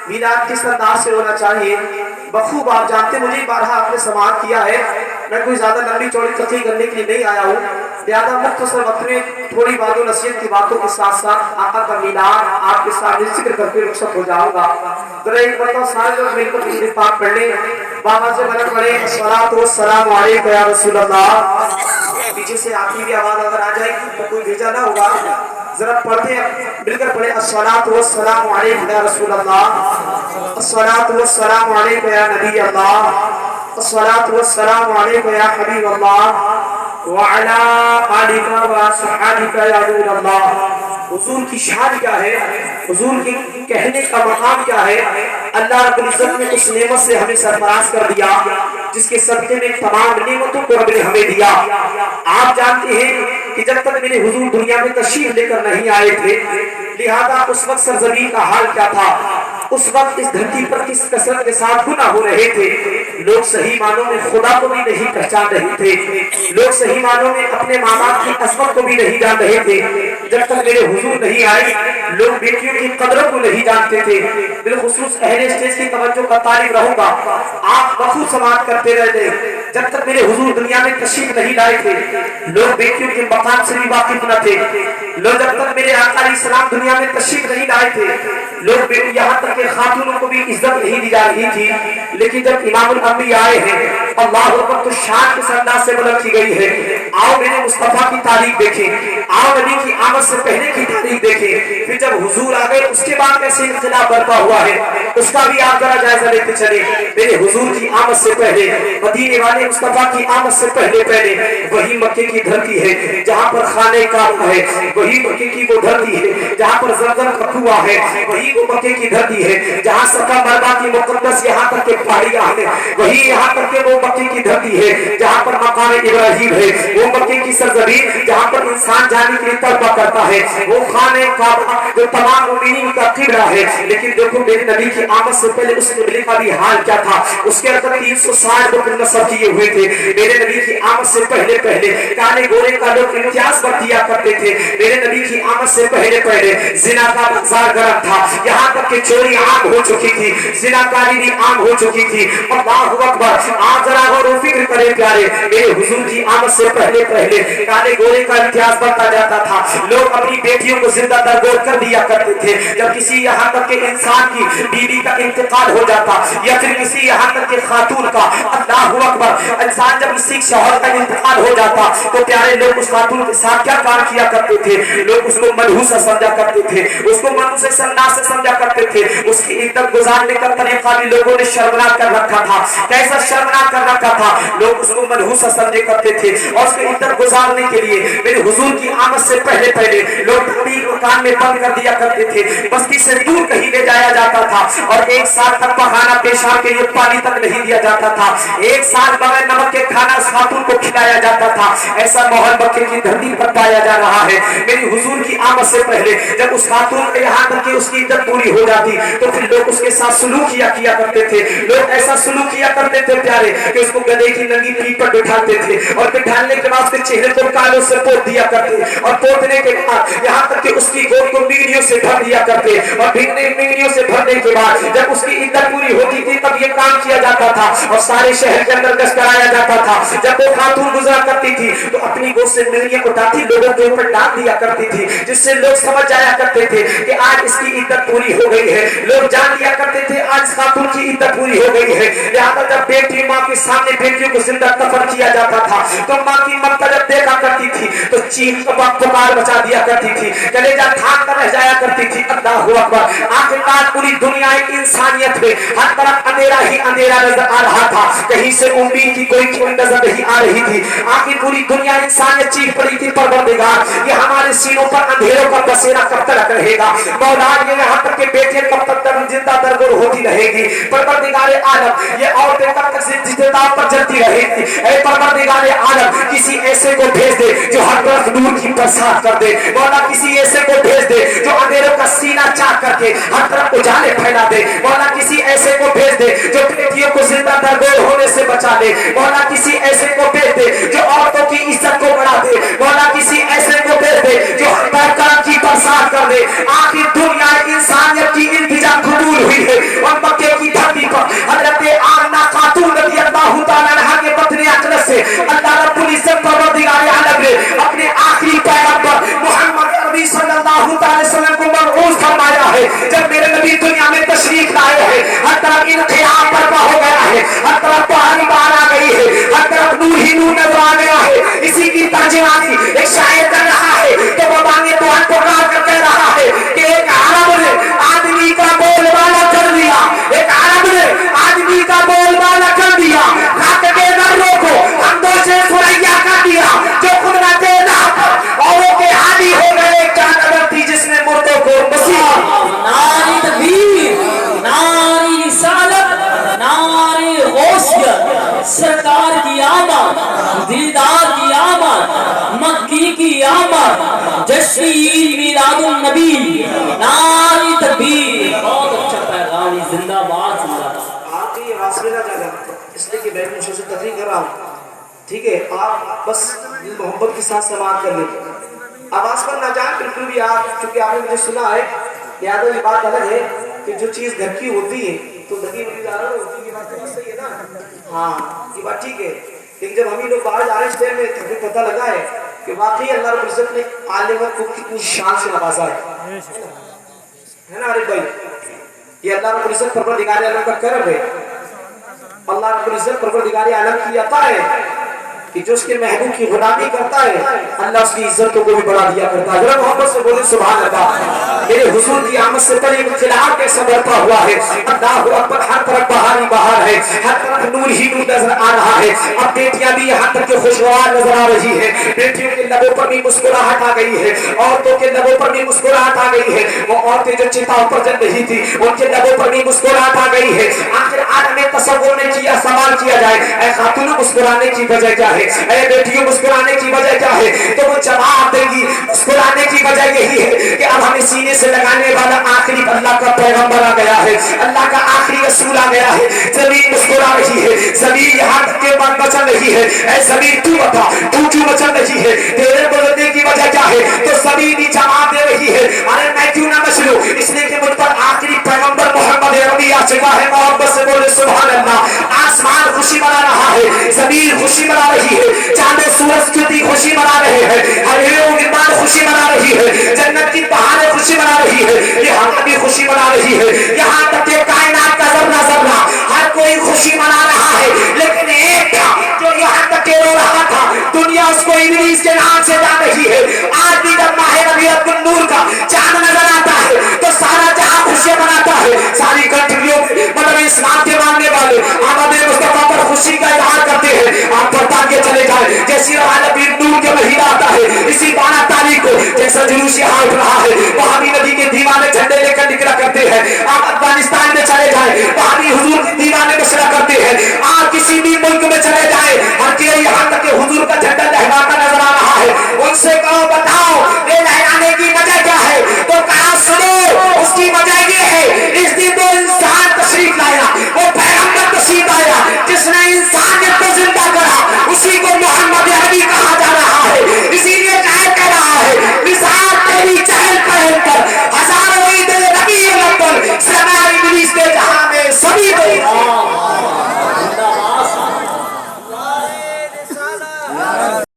میلاد کس انداز سے ہونا چاہیے بخوب آپ جانتے، مجھے بارہا آپ نے سماعت کیا ہے، میں کوئی زیادہ لمبی چوڑی تقریر کرنے کے لیے نہیں آیا ہوں، لہذا مختصر وقت میں تھوڑی بات و نصیحت کی باتوں کے ساتھ ساتھ آقا کا میلاد آپ کے سامنے ذکر کر کے رخصت ہو جاؤں گا۔ ذرا ایک مرتبہ سارے لوگ مل کر درود پاک پڑھ لیں، بابا سے بلند پڑھیں، الصلاۃ والسلام علیک یا رسول اللہ۔ پیچھے سے آپ کی بھی آواز اگر آ جائے گی تو کوئی بھیجا نہ ہوگا، ذرا پڑھتے ہیں، مل کر پڑھیں، الصلاۃ والسلام علیک یا رسول اللہ، الصلاۃ والسلام علیک یا نبی اللہ، الصلاۃ والسلام علیک یا حبیب اللہ وعلی آلک واصحابک یا نور اللہ۔ حضور کی شان کیا ہے، حضور کے کہنے کا مقام کیا ہے؟ اللہ رب العزت نے اس نعمت سے ہمیں سرفراز کر دیا جس کے صدقے میں تمام نعمتوں کو رب نے ہمیں دیا۔ آپ جانتے ہیں کہ جب تک میرے حضور دنیا میں تشریف لے کر نہیں آئے تھے، لہذا اس وقت سرزمین کا حال کیا تھا، اس وقت اس دھرتی پر کس کثرت کے ساتھ گناہ ہو رہے تھے، لوگ صحیح معنوں میں خدا کو بھی نہیں پہچان رہے تھے، لوگ صحیح معنوں میں اپنے ماں باپ کی عظمت کو بھی نہیں جان رہے تھے۔ جب تک میرے حضور نہیں آئے لوگ بیٹیوں کی قدروں کو نہیں جانتے تھے۔ بالخصوص اہل اسٹیج کی توجہ کا طالب رہوں گا، آپ بخود سماعت کرتے رہتے، جب تک میرے حضور دنیا میں تشریف نہیں لائے تھے لوگ بیٹیوں کے مقام سے بھی واقف نہ تھے، لوگ جب تک میرے آقا علیہ السلام دنیا میں تشریف نہیں لائے تھے لوگ یہاں تک کہ خاتونوں کو بھی عزت نہیں دی جا رہی تھی، لیکن جب امام الانبیاء آئے ہیں اللہ اکبر تو شان کس انداز سے بلند کی گئی ہے۔ آؤ میرے مصطفیٰ کی تاریخ دیکھیں، آؤ نبی کی آمد سے پہلے کی تاریخ دیکھیں، پھر جب حضور آ گئے اس کے بعد کیسے انقلاب برپا ہوا ہے اس کا بھی آپ ذرا جائزہ لیتے چلے۔ میرے حضور کی آمد سے پہلے، مدینے والے مصطفیٰ کی آمد سے پہلے وہی مکے کی دھرتی ہے جہاں پر خانہ کعبہ ہے، وہی مکے کی وہ دھرتی ہے جہاں پر زمزم کا کنواں ہے، وہی وہ مکے کی دھرتی ہے جہاں صفا مروا کی مقدس یہاں تک کہ پہاڑیاں ہیں، وہی یہاں تک کہ وہ مکے کی دھرتی ہے جہاں پر مقام ابراہیم ہے، وہ مکے کی سرزمین جہاں پر انسان جانے کے لیے تڑپا کرتا ہے، وہ خانہ کعبہ جو تمام مومنین کا قبلہ ہے۔ لیکن دیکھو میرے نبی کی آمد سے پہلے اس قبلے کا بھی حال کیا تھا، اس کے اندر 360 لوگ نصب کیے ہوئے تھے۔ میرے نبی کی آمد سے پہلے کالے گورے کا لوگ امتیاز برتیا کرتے تھے۔ میرے نبی کی آمد سے پہلے زنا کا بازار گرم تھا، یہاں تک کہ چوری عام ہو چکی تھی، زنا کاری بھی عام ہو چکی تھی۔ اللہ اکبر، آپ ذرا غور و فکر کریں پیارے، میرے حضور کی آمد سے پہلے کالے گورے کا امتیاز بڑھتا جاتا تھا، لوگ اپنی بیٹیوں کو زندہ درگور کر دیا کرتے تھے۔ جب کسی یہاں تک کہ انسان کی بیوی کا انتقال ہو جاتا یا پھر کسی یہاں تک کہ خاتون کا، اللہ اکبر، انسان جب کسی شوہر کا انتقال ہو جاتا تو پیارے لوگ اس خاتون کے ساتھ کیا کام کیا کرتے تھے، لوگ اس کو منحوسہ سمجھا کرتے تھے، اس کو منحوس انداز سے سمجھا کرتے تھے، اس کی عدت گزارنے کا طریقہ بھی لوگوں نے شرمناک کر رکھا تھا۔ کیسا شرمناک کر رکھا تھا، لوگ اس کو منحوسہ سمجھے کرتے تھے اور اس کی عدت گزارنے کے لیے میرے حضور کی آمد سے پہلے لوگ تعمیر مکان میں بند کر دیا کرتے تھے، بستی سے دور کہیں لے جایا جاتا تھا اور ایک سال تک پخانا پیشاب کے لیے پانی تک نہیں دیا جاتا تھا، ایک سال بغیر نمک کے کھانا اس خاتون کو کھلایا جاتا تھا۔ ایسا ماحول مکے کی دھرتی پر پایا جا رہا ہے۔ میری حضور کی آمد سے پہلے جب اس خاتون کے یہاں تک کہ اس کی عدت پوری ہو جاتی تو پھر لوگ اس کے ساتھ سلوک کیا کرتے تھے، لوگ ایسا سلوک کیا کرتے تھے پیارے کہ اس کو گدھے کی ننگی پیٹھ پر بٹھاتے تھے اور بٹھانے کے بعد اس کے چہرے کو کالوں سے پوت دیا کرتے اور پوتنے کے بعد یہاں تک کہ اس کی گود کو مینگنیوں سے بھر دیا کرتے اور مینگنیوں سے بھرنے کے بعد جب اس کی عدت پوری ہوتی تھی تب یہ کام کیا جاتا تھا اور سارے شہر کے اندر گشت کرایا جاتا تھا۔ جب وہ خاتون گزرا کرتی تھی تو اپنی گود سے مینگنیاں اٹھاتی لوگوں کے اوپر ڈال دیا کرتی تھی، جس سے لوگ سمجھ جایا کرتے تھے کہ آج اس کی عدت پوری ہو گئی ہے، لوگ جان لیا کرتے تھے آج اس خاتون کی عدت پوری ہو گئی ہے۔ لہذا جب بیٹی ماں کے سامنے بیٹیوں کو زندہ دفن کیا جاتا تھا تو ماں کی ممتا جب دیکھا کرتی تھی تو چیخ پکار مچا دیا کرتی تھی، کلیجہ تھام کر رہ جایا کرتی تھی۔ اللہ اکبر، آخرکار پوری دنیا انسانیت میں ہر طرف اندھیرا ہی اندھیرا نظر آ رہا تھا، کہیں سے امید کی کوئی کرن نظر نہیں آ رہی تھی۔ آخر پوری دنیا انسانیت چیخ پڑی تھی پروردگار یہ ہمارے سینوں پر اندھیروں کا بسیرا کب تک رہے گا، مولا یہ یہاں تک کہ بیٹے کب تک زندہ درگور ہوتی رہے گی، پروردگار عالم یہ عورتیں کب تک زندہ پر جلتی رہے گی۔ اے پروردگار عالم کسی ایسے کو بھیج دے جو ہر طرف نور کی برسات کر دے، مولا کسی ایسے کو بھیج دے جو اندھیروں کا سینہ چاک کر کے ہر طرف اجالے پھیلا دے، مولا کسی ایسے کو بھیج دے جو بیٹیوں کو زندہ درگور ہونے سے بچا دے، مولا کسی ایسے کو بھیج دے جو عورتوں کی عزت کو بڑھا دے، مولا کسی ایسے کو بھیج دے جو ہر طرف کرم کی برسات کر دے۔ آخر دنیا انسانیت کی التجا قبول ہوئی ہے جب میرے نبی دنیا میں تشریف لائے ہیں ہر طرف انقلاب برپا ہو گیا ہے، ہر طرف بہاری بہار آ گئی ہے، ہر طرف نور ہی نور نظر آ گیا ہے. اسی کی ترجمانی ایک شاعر کر رہا ہے تو وہ بانگے تو ہاتھ پکار کر کہہ رہا ہے کہ ایک عرب نے آدمی کا بول بالا کر دیا، ایک عرب نے آدمی کا بول بالا کر دیا، خاک کے ذروں کو حمدوں سے ثریا کر دیا، جو خود نہ تھے نہ پر اوروں کے حالی ہو گئے. ایک چاند اگر تھی جس نے مردوں کو مسیح. ناری تکبیر، ناری رسالت، ناری غوثیت، سرکار کی آمد، دیدار کی آمد، مکی کی آمد، جشن عید میلاد النبی. ناری تکبیر. بہت اچھا پیغام، زندہ باد زندہ باد. آپ کی آواز میں نہ جانا اس لیے کہ میں مجھے سے تقریر کر رہا ہوں. ٹھیک ہے، آپ بس محبت کے ساتھ سماعت کر لیجیے، آواز پر نہ جائیں بالکل بھی. آپ چونکہ آپ نے مجھے سنا ہے، یاد یہ بات الگ ہے کہ جو چیز گھر کی ہوتی ہے تو لگی بڑی دار ہوتی ہے. یہ بات تو صحیح ہے نا؟ ہاں یہ بات ٹھیک ہے. لیکن جب ہم ہی لوگ باہر جا رہے ہیں اس ٹائم میں ہمیں پتہ لگا ہے کہ واقعی اللہ رب العزت نے عالم کو کتنی شان سے نوازا ہے نا عارف بھائی. یہ اللہ رب العزت پروردگار عالم کا کرم ہے. اللہ رب العزت پروردگار عالم کی عطا ہے کہ جو اس کے محبوب کی غلامی کرتا ہے اللہ اس کی عزتوں کو بھی بڑھا دیا کرتا ہے. ذرا محبت سے بولے سبحان اللہ. میرے حضور کی آمد سے پہلے انقلاب کیسا برپا ہوا ہے. اللہ اکبر. ہر طرف بہاری بہار ہے، ہر طرف نور ہی نور نظر آ رہا ہے. اب بیٹیاں بھی یہاں تک کہ خوشگوار نظر آ رہی ہے. بیٹیوں کے لبوں پر بھی مسکراہٹ آ گئی ہے، عورتوں کے لبوں پر بھی مسکراہٹ آ گئی ہے. وہ عورتیں جو چتاؤں پر جل رہی تھی ان کے لبوں پر بھی مسکراہٹ آ گئی ہے. آخر عالم تصور نے کیا، سوال کیا جائے اے خاتون مسکرانے کی وجہ کیا ہے، اے بیٹیوں مسکرانے کی وجہ کیا ہے؟ تو وہ جواب دے گی مسکرانے کی وجہ یہی ہے کہ اب ہمیں سینے سے لگانے والا آخری اللہ کا پیغمبر آ گیا ہے، اللہ کا آخری رسول آ گیا ہے. زمین مسکرا رہی ہے، زمین یہاں تک کے من مچل رہی ہے. اے زمین تو بتا تو کیوں مچل رہی ہے؟ تیرے گزرنے کی وجہ کیا ہے؟ تو زمین بھی جواب دے رہی ہے ارے میں کیوں نہ مچلوں، اس لیے کہ مجھ پر آخری پیغمبر محمد عربی آ چکا ہے. محبت سے بولے سبحان اللہ. آسمان خوشی منا رہا ہے، زمین خوشی منا رہی ہے، چاند و سورج کی خوشی منا رہے ہیں، ہریوں گردان خوشی منا رہی ہے، جنت کی بہاریں خوشی منا رہی ہے، یہاں بھی خوشی منا رہی ہے. یہاں تک کہ کائنات کا ذرہ ذرہ ہر کوئی خوشی منا رہا ہے. لیکن ایک تھا جو یہاں تک کہ رو رہا تھا، دنیا اس کو ابلیس کے نام سے جان رہی ہے. آج بھی جب ماہ ربیع النور کا چاند نظر آتا ہے تو سارا جہاں خوشیاں مناتا ہے. ساری کنٹریوں مطلب اسلام کے ماننے والے آمد مصطفیٰ پر خوشی کا اظہار کرتے ہیں. آپ پڑھتا کے چلے جائیں جیسی عالم نور کے مہینہ آتا ہے اسی 12 تاریخ کو جیسا جلوس یہاں اٹھ رہا ہے وہاں